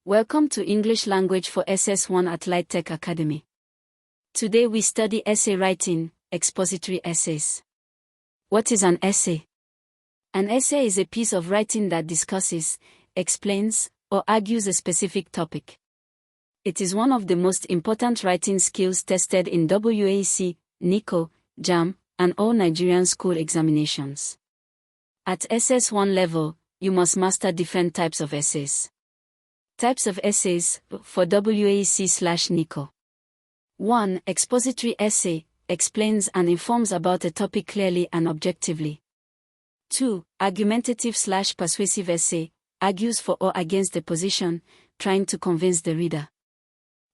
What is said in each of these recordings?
Welcome to English Language for SS1 at LightTech Academy. Today we study essay writing, expository essays. What is an essay? An essay is a piece of writing that discusses, explains, or argues a specific topic. It is one of the most important writing skills tested in WAEC, NECO, JAM, and all Nigerian school examinations. At SS1 level, you must master different types of essays. Types of essays for WAEC/NECO. 1. Expository essay explains and informs about a topic clearly and objectively. 2. Argumentative/persuasive essay argues for or against a position, trying to convince the reader.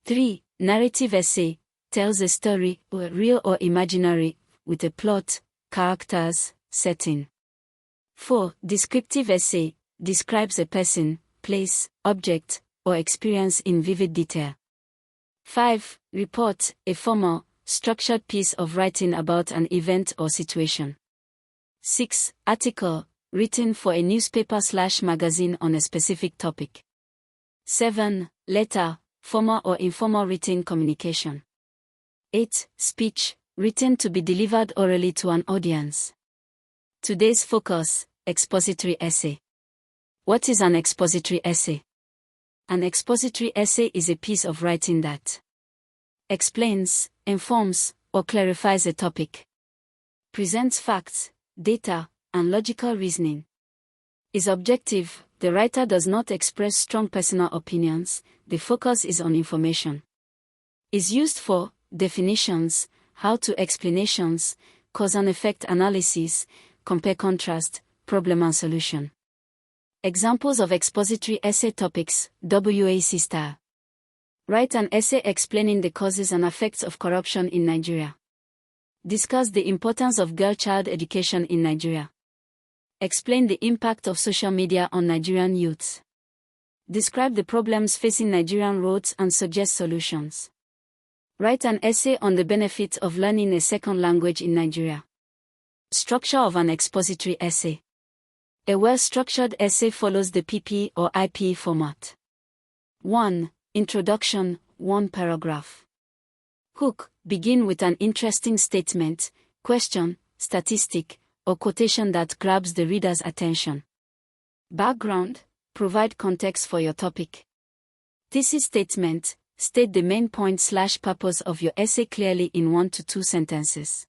3. Narrative essay tells a story, real or imaginary, with a plot, characters, setting. 4. Descriptive essay describes a person, place, object, or experience in vivid detail. 5. Report, a formal, structured piece of writing about an event or situation. 6. Article, written for a newspaper/magazine on a specific topic. 7. Letter, formal or informal written communication. 8. Speech, written to be delivered orally to an audience. Today's focus, expository essay. What is an expository essay? An expository essay is a piece of writing that explains, informs, or clarifies a topic, presents facts, data, and logical reasoning, is objective. The writer does not express strong personal opinions, the focus is on information, is used for definitions, how-to explanations, cause and effect analysis, compare-contrast, problem and solution. Examples of expository essay topics, WAEC style. Write an essay explaining the causes and effects of corruption in Nigeria. Discuss the importance of girl-child education in Nigeria. Explain the impact of social media on Nigerian youths. Describe the problems facing Nigerian roads and suggest solutions. Write an essay on the benefits of learning a second language in Nigeria. Structure of an expository essay. A well-structured essay follows the PP or IP format. 1. Introduction, 1 paragraph. Hook, begin with an interesting statement, question, statistic, or quotation that grabs the reader's attention. Background, provide context for your topic. Thesis statement, state the main point/purpose of your essay clearly in 1 to 2 sentences.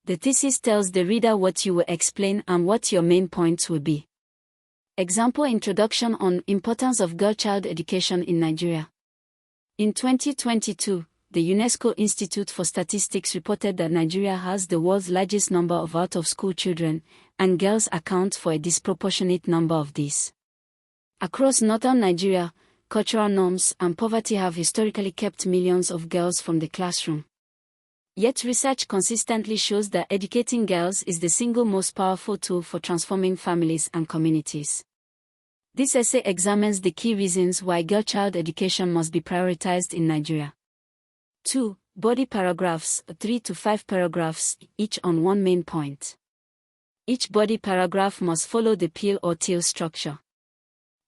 The thesis tells the reader what you will explain and what your main points will be. Example introduction on importance of girl-child education in Nigeria. In 2022, the UNESCO Institute for Statistics reported that Nigeria has the world's largest number of out-of-school children, and girls account for a disproportionate number of these. Across northern Nigeria, cultural norms and poverty have historically kept millions of girls from the classroom. Yet research consistently shows that educating girls is the single most powerful tool for transforming families and communities. This essay examines the key reasons why girl-child education must be prioritized in Nigeria. 2. Body paragraphs, 3 to 5 paragraphs, each on one main point. Each body paragraph must follow the peel or teal structure.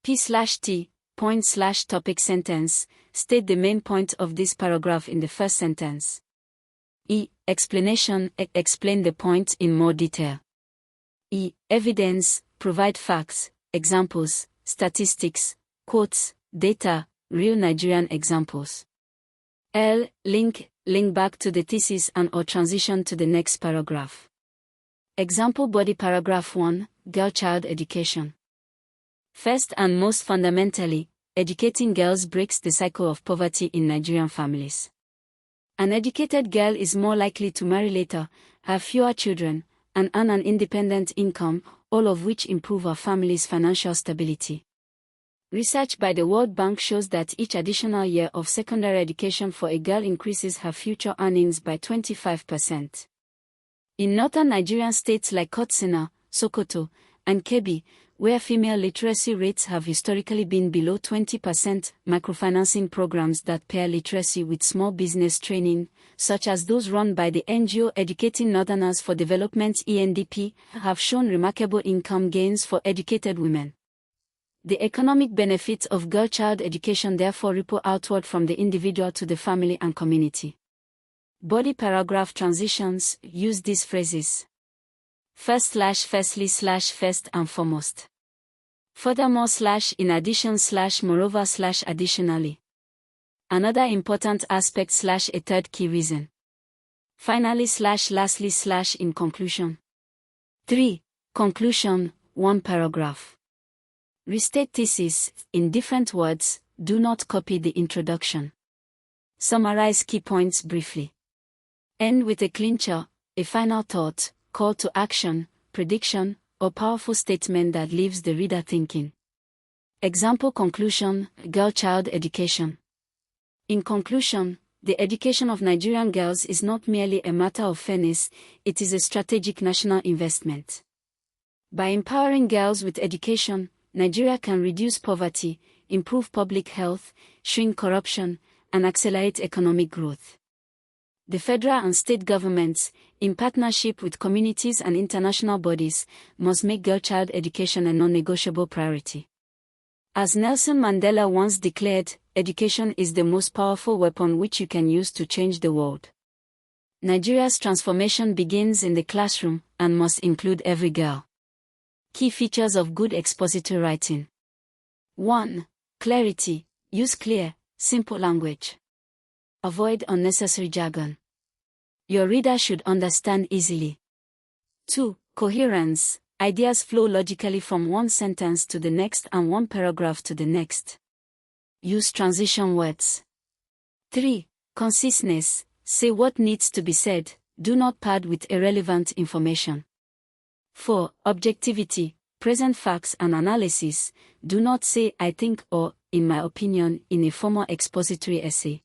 P/T, point/topic sentence, state the main point of this paragraph in the first sentence. E. Explanation, explain the point in more detail. E. Evidence, provide facts, examples, statistics, quotes, data, real Nigerian examples. L. Link back to the thesis and or transition to the next paragraph. Example body paragraph 1, girl-child education. First and most fundamentally, educating girls breaks the cycle of poverty in Nigerian families. An educated girl is more likely to marry later, have fewer children, and earn an independent income, all of which improve her family's financial stability. Research by the World Bank shows that each additional year of secondary education for a girl increases her future earnings by 25%. In northern Nigerian states like Katsina, Sokoto, and Kebbi, where female literacy rates have historically been below 20%, microfinancing programs that pair literacy with small business training, such as those run by the NGO Educating Northerners for Development (ENDP), have shown remarkable income gains for educated women. The economic benefits of girl-child education therefore ripple outward from the individual to the family and community. Body paragraph transitions use these phrases. Firstly / first and foremost. Furthermore / in addition / moreover / additionally. Another important aspect / a third key reason. Finally / lastly / in conclusion. 3. Conclusion, 1 paragraph. Restate thesis, in different words, do not copy the introduction. Summarize key points briefly. End with a clincher, a final thought, call to action, prediction, or powerful statement that leaves the reader thinking. Example conclusion, girl-child education. In conclusion, the education of Nigerian girls is not merely a matter of fairness, it is a strategic national investment. By empowering girls with education, Nigeria can reduce poverty, improve public health, shrink corruption, and accelerate economic growth. The federal and state governments, in partnership with communities and international bodies, must make girl-child education a non-negotiable priority. As Nelson Mandela once declared, education is the most powerful weapon which you can use to change the world. Nigeria's transformation begins in the classroom and must include every girl. Key features of good expository writing. 1. Clarity. Use clear, simple language. Avoid unnecessary jargon. Your reader should understand easily. 2. Coherence. Ideas flow logically from one sentence to the next and one paragraph to the next. Use transition words. 3. Conciseness. Say what needs to be said, do not pad with irrelevant information. 4. Objectivity. Present facts and analysis. Do not say I think or, in my opinion, in a formal expository essay.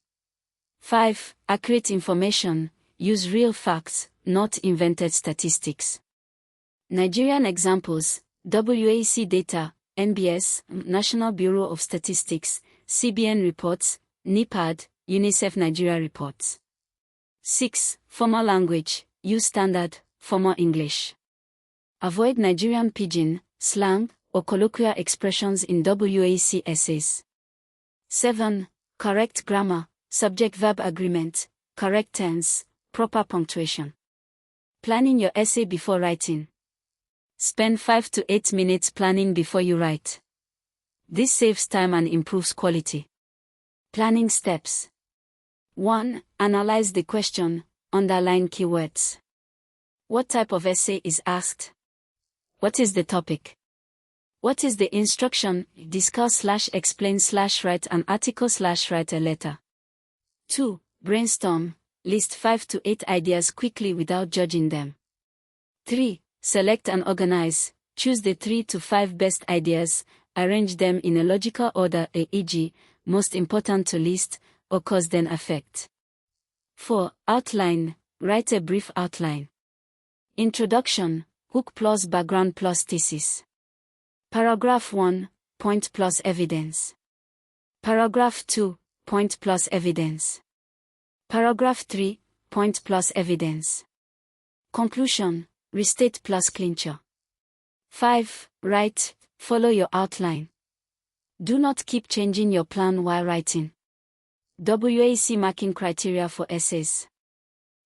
5. Accurate information. Use real facts, not invented statistics. Nigerian examples: WAEC data, NBS, National Bureau of Statistics, CBN reports, NEPAD, UNICEF Nigeria reports. 6. Formal language. Use standard, formal English. Avoid Nigerian pidgin, slang, or colloquial expressions in WAEC essays. 7. Correct grammar, subject-verb agreement, correct tense, proper punctuation. Planning your essay before writing. Spend 5 to 8 minutes planning before you write. This saves time and improves quality. Planning steps. 1. Analyze the question, underline keywords. What type of essay is asked? What is the topic? What is the instruction? Discuss/explain/write an article/write a letter. 2. Brainstorm. List 5 to 8 ideas quickly without judging them. 3. Select and organize. Choose the 3 to 5 best ideas, arrange them in a logical order, e.g., most important to list, or cause then effect. 4. Outline. Write a brief outline. Introduction, hook plus background plus thesis. Paragraph 1, point plus evidence. Paragraph 2, point plus evidence. Paragraph 3, point plus evidence. Conclusion, restate plus clincher. 5. Write, follow your outline. Do not keep changing your plan while writing. WAEC marking criteria for essays.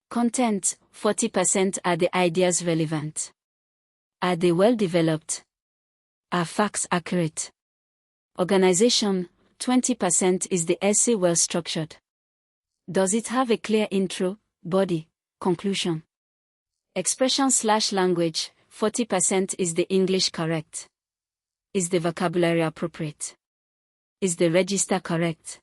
Content, 40% are the ideas relevant. Are they well developed? Are facts accurate? Organization, 20% is the essay well structured. Does it have a clear intro, body, conclusion? Expression/language, 40% is the English correct? Is the vocabulary appropriate? Is the register correct?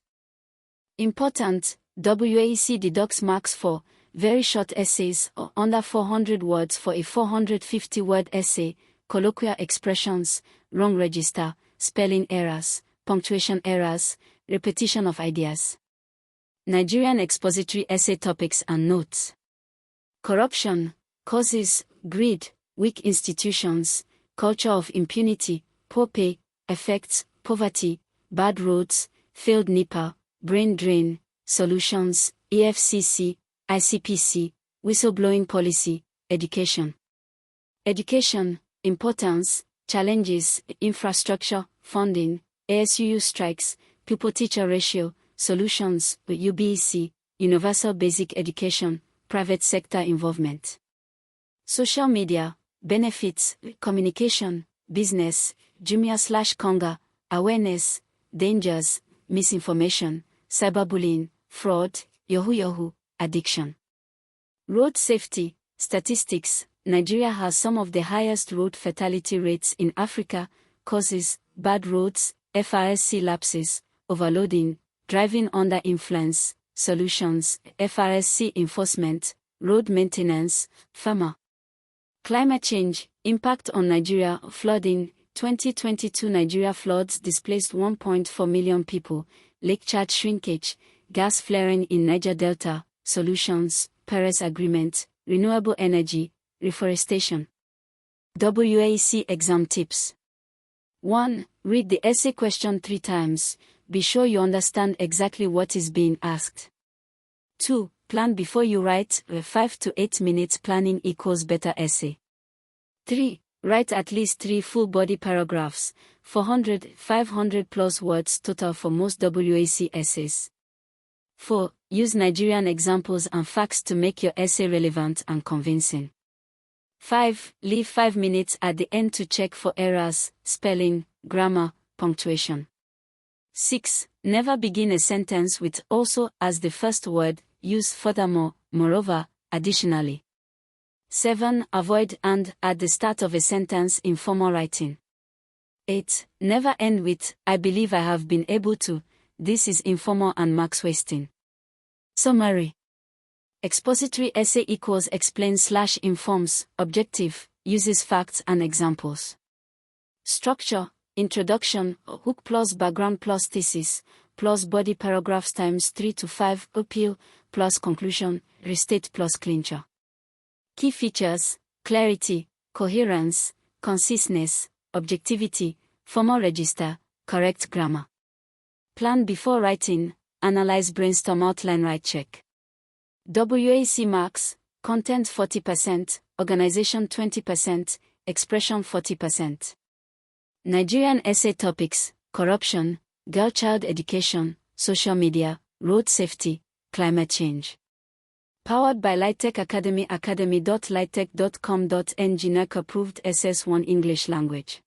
Important, WAEC deducts marks for very short essays or under 400 words for a 450-word essay, colloquial expressions, wrong register, spelling errors, punctuation errors, repetition of ideas. Nigerian expository essay topics and notes. Corruption, causes, greed, weak institutions, culture of impunity, poor pay, effects, poverty, bad roads, failed NEPA, brain drain, solutions, EFCC, ICPC, whistleblowing policy, education. Education, importance, Challenges: infrastructure, funding, ASUU strikes, pupil-teacher ratio, solutions, UBEC, universal basic education, private sector involvement. Social media, benefits, communication, business, Jumia/Konga, awareness, dangers, misinformation, cyberbullying, fraud, Yahoo, addiction. Road safety, statistics. Nigeria has some of the highest road fatality rates in Africa. Causes: bad roads, FRSC lapses, overloading, driving under influence. Solutions: FRSC enforcement, road maintenance, farmer. Climate change, impact on Nigeria, flooding. 2022 Nigeria floods displaced 1.4 million people. Lake Chad shrinkage, gas flaring in Niger Delta. Solutions: Paris Agreement, renewable energy, reforestation. WAEC exam tips. 1. Read the essay question 3 times. Be sure you understand exactly what is being asked. 2. Plan before you write. 5 to 8 minutes planning equals better essay. 3. Write at least 3 full-body paragraphs, 400-500 plus words total for most WAEC essays. 4. Use Nigerian examples and facts to make your essay relevant and convincing. 5. Leave 5 minutes at the end to check for errors, spelling, grammar, punctuation. 6. Never begin a sentence with also as the first word. Use furthermore, moreover, additionally. 7. Avoid and at the start of a sentence in formal writing. 8. Never end with, I believe I have been able to. This is informal and marks wasting. Summary. Expository essay equals explains/informs, objective, uses facts and examples. Structure: introduction, hook plus background plus thesis, plus body paragraphs times 3 to 5, appeal, plus conclusion, restate plus clincher. Key features: clarity, coherence, conciseness, objectivity, formal register, correct grammar. Plan before writing, analyze, brainstorm, outline, write, check. WAEC marks: content 40%, organization 20%, expression 40%. Nigerian essay topics: corruption, girl-child education, social media, road safety, climate change. Powered by LightTech Academy. academy.lightech.com.ng. NECO-approved SS1 English Language.